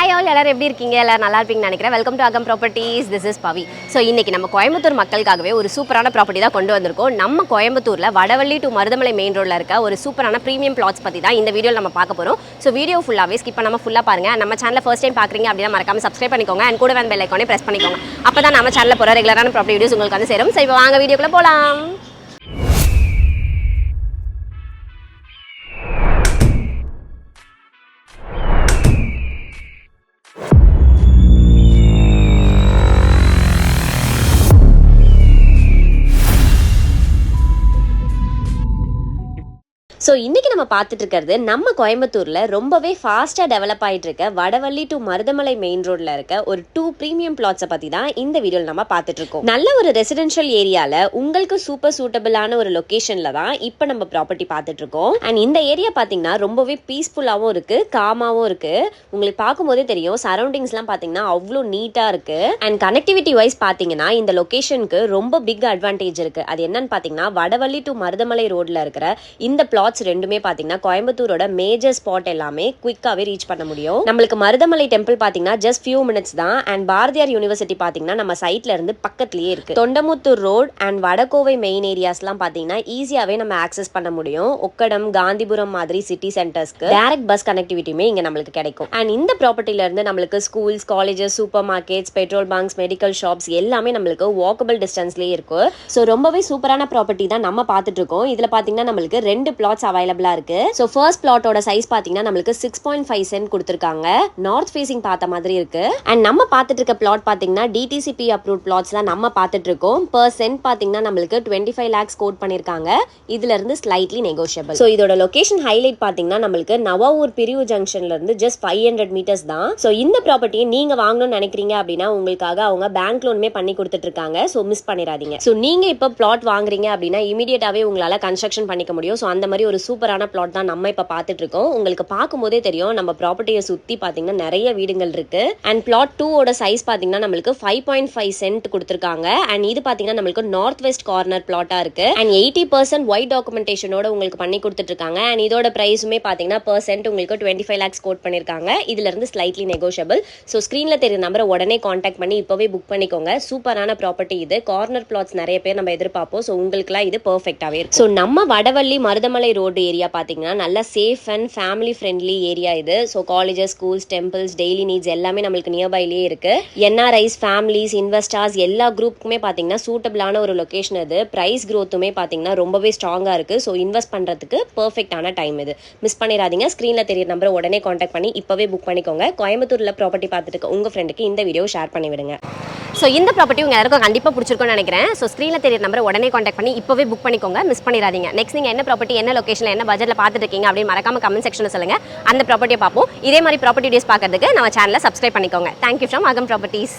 Hi all, எல்லாரும் எப்படி இருக்கீங்க? எல்லாரும் நல்லா இருப்பீங்கன்னு நினைக்கிறேன். வெல்கம் டு அகம் properties. This is Pavi. So இன்றைக்கி நம்ம கோயம்புத்தூர் மக்களுக்காகவே ஒரு சூப்பரான ப்ராப்பர்ட்டி தான் கொண்டு வந்திருக்கோம். நம்ம கோயம்புத்தூரில் வடவள்ளி டு மருதமலை மெயின் ரோடில் இருக்க ஒரு சூப்பரான ப்ரீமியம் பிளாட்ஸ் பற்றி தான் இந்த வீடியோவில் நம்ம பார்க்க போகிறோம். ஸோ வீடியோ ஃபுல்லாகவே ஸ்கிப் பண்ணாமல் ஃபுல்லாக பாருங்கள். நம்ம சேனலில் ஃபர்ஸ்ட் டைம் பார்க்குறீங்க அப்படின்னா மறக்காம சப்ஸ்கிரைப் பண்ணிக்கோங்க. அண்ட் கூட பெல் ஐக்கானே ப்ரெஸ் பண்ணிக்கோங்க. அப்போ தான் நம்ம சேனலில் போகிற ரெகுலரான ப்ராப்பர்ட்டி வீடியோஸ் உங்களுக்கு வந்து சேரும். ஸோ இப்போ வாங்க வீடியோக்குள்ளே போகலாம். ஸோ இன்றைக்கி நம்ம பார்த்துட்டு இருக்கிறது நம்ம கோயம்புத்தூரில் ரொம்பவே ஃபாஸ்ட்டாக டெவலப் ஆகிட்டு இருக்க வடவள்ளி டு மருதமலை மெயின் ரோடில் இருக்க ஒரு 2 ப்ரீமியம் பிளாட்ஸை பற்றி தான் இந்த வீடியோவில் நம்ம பார்த்துட்டு இருக்கோம். நல்ல ஒரு ரெசிடென்ஷியல் ஏரியாவில் உங்களுக்கு சூப்பர் சூட்டபிளான ஒரு லொக்கேஷனில் தான் இப்போ நம்ம ப்ராப்பர்ட்டி பார்த்துட்டு இருக்கோம். அண்ட் இந்த ஏரியா பார்த்தீங்கன்னா ரொம்பவே பீஸ்ஃபுல்லாகவும் இருக்குது, காமாகவும் இருக்குது. உங்களுக்கு பார்க்கும்போதே தெரியும், சரௌண்டிங்ஸ்லாம் பார்த்தீங்கன்னா அவ்வளோ நீட்டாக இருக்குது. அண்ட் கனெக்டிவிட்டி வைஸ் பார்த்தீங்கன்னா இந்த லொக்கேஷனுக்கு ரொம்ப பிக் அட்வான்டேஜ் இருக்குது. அது என்னன்னு பார்த்தீங்கன்னா வடவள்ளி டு மருதமலை ரோடில் இருக்கிற இந்த பிளாட்ஸ் ரெண்டுமே பாத்தீங்கன்னா கோயம்புத்தூரோட மேஜர் ஸ்பாட் எல்லாமே குயிக்காவே ரீச் பண்ண முடியும். நம்மளுக்கு மருதமலை டெம்பிள் பாத்தீங்கன்னா ஜஸ்ட் ஃபியூ மினிட்ஸ் தான். அண்ட் பாரதியார் யூனிவர்சிட்டி பாத்தீங்கன்னா நம்ம சைட்ல இருந்து பக்கத்துலயே இருக்கு. Thondamuthur road and Vadakovai main ஏரியாஸ்லாம் பாத்தீங்கன்னா ஈஸியாவே நம்ம ஆக்சஸ் பண்ண முடியும். ஒக்கடம், காந்திபுரம் மாதிரி சிட்டி சென்டர்ஸ்க்கு டைரக்ட் பஸ் கனெக்டிவிட்டியுமே இங்க நம்மளுக்கு கிடைக்கும். அண்ட் இந்த ப்ராப்பர்ட்டில இருந்து நம்மளுக்கு schools, colleges, super markets, petrol bunks, medical shops எல்லாமே நம்மளுக்கு வாக்கபிள் டிஸ்டன்ஸ்லயே இருக்கு. ஸோ ரொம்பவே சூப்பரான ப்ராப்பர்ட்டி தான் நம்ம பார்த்துட்டு இருக்கோம். இதுல பாத்தீங்கன்னா நம்மளுக்கு 2 பிளாட்ஸ் அவைலபிளா இருக்கு. சோ ஃபர்ஸ்ட் பிளாட்டோட சைஸ் பாத்தீங்கன்னா நம்மளுக்கு 6.5 சென்ட் கொடுத்திருக்காங்க. நார்த் ஃபேசிங் பார்த்த மாதிரி இருக்கு. அண்ட் நம்ம பார்த்துட்டு இருக்க பிளாட் பாத்தீங்கன்னா டிடிசிபி அப்ரூவ்ட் பிளாட்ஸ் தான் நம்ம பார்த்துட்டு இருக்கோம். பெர் சென்ட் பாத்தீங்கன்னா நம்மளுக்கு 25 lakhs கோட் பண்ணிருக்காங்க. இதுல இருந்து ஸ்லைட்லி நெகோஷியபிள். சோ இதோட லொகேஷன் ஹைலைட் பாத்தீங்கன்னா நம்மளுக்கு நவாவூர் பிரிவு ஜங்ஷன்ல இருந்து ஜஸ்ட் 500 மீட்டர்ஸ் தான். சோ இந்த ப்ராப்பர்ட்டியை நீங்க வாங்கணும்னு நினைக்கிறீங்க அப்படின்னா உங்களுக்காக அவங்க பேங்க் லோனுமே பண்ணி கொடுத்துட்டு இருக்காங்க. சோ மிஸ் பண்ணிடாதீங்க. சோ நீங்க இப்ப பிளாட் வாங்குறீங்க அப்படின்னா இமிடியேட்டாவே உங்களால கன்ஸ்ட்ரக்ஷன் பண்ணிக்க முடியும். சோ அந்த மாதிரி ஒரு சூப்பரான பிளாட் தான் நம்ம இப்ப பார்த்துட்டு இருக்கோம். உங்களுக்கு பார்க்கும்போதே தெரியும், நம்ம ப்ராப்பர்ட்டியை சுத்தி பாத்தீங்கன்னா நிறைய வீடுகள் இருக்கு. அண்ட் பிளாட் 2 ஓட சைஸ் பாத்தீங்கன்னா நம்மளுக்கு 5.5 சென்ட் கொடுத்திருக்காங்க. அண்ட் இது பாத்தீங்கன்னா நம்மளுக்கு நார்த் வெஸ்ட் கார்னர் பிளாட்டா இருக்கு. அண்ட் 80% ஒயிட் டாக்குமெண்டேஷனோட உங்களுக்கு பண்ணி கொடுத்துட்டு இருக்காங்க. அண்ட் இதோட பிரைஸுமே பாத்தீங்கன்னா பெர் சென்ட் உங்களுக்கு 25 lakhs கோட் பண்ணிருக்காங்க. இதுல இருந்து ஸ்லைட்லி நெகோஷியபிள். சோ ஸ்கிரீன்ல தெரியுற நம்பரை உடனே கான்டாக்ட் பண்ணி இப்பவே புக் பண்ணிக்கோங்க. சூப்பரான ப்ராப்பர்ட்டி இது. கார்னர் பிளாட்ஸ் நிறைய பேர் நம்ம எதிர்பார்ப்போம். சோ உங்களுக்குலாம் இது பெர்ஃபெக்ட்டாவே இருக்கு. சோ நம்ம வடவள்ளி மருதமலை ரோடு ஏரியா பாத்தீங்கன்னா நல்ல safe and family friendly area இது. So colleges, schools, temples, daily needs எல்லாமே நம்மளுக்கு நியர்பைலேயே இருக்கு. என்ஆர்ஐஸ், ஃபேமிலிஸ், இன்வெஸ்டர்ஸ் எல்லா குரூப்புக்குமே பார்த்தீங்கன்னா சூட்டபிளான ஒரு லொகேஷன் இது. பிரைஸ் க்ரோத்துமே பார்த்தீங்கன்னா ரொம்பவே ஸ்ட்ராங்காக இருக்கு. ஸோ இன்வெஸ்ட் பண்ணுறதுக்கு பெர்ஃபெக்டான டைம் இது. மிஸ் பண்ணிடாதீங்க. ஸ்க்ரீனில் தெரியுற நம்பரை உடனே கான்டாக்ட் பண்ணி இப்போவே புக் பண்ணிக்கோங்க. கோயம்புத்தூரில் ப்ராப்பர்ட்டி பார்த்துட்டு உங்கள் ஃப்ரெண்டுக்கு இந்த வீடியோ ஷேர் பண்ணி விடுங்க. ஸோ இந்த ப்ராப்பர்ட்டி உங்கள் எல்லாருக்கும் கண்டிப்பாக பிடிச்சிருக்கும்னு நினைக்கிறேன். ஸோ ஸ்க்ரீனில் தெரியுற நம்பரை உடனே கான்டாக்ட் பண்ணி இப்போவே புக் பண்ணிக்கோங்க. மிஸ் பண்ணிடாதீங்க. நெக்ஸ்ட் நீங்கள் என்ன ப்ராப்பர்ட்டி, என்ன லொகேஷனில், என்ன பட்ஜெட்டில் பார்த்துட்டு இருக்கீங்க அப்படின்னு மறக்காம கமெண்ட் செக்ஷனில் சொல்லுங்கள். அந்த ப்ராப்பர்ட்டியை பார்ப்போம். இதே மாதிரி ப்ராப்பர்ட்டி வீடியோஸ் பார்க்கறதுக்கு நம்ம சேனலை சப்ஸ்கிரைப் பண்ணிக்கோங்க. தேங்க்யூ ஃப்ரம் அகம் ப்ராப்பர்ட்டிஸ்.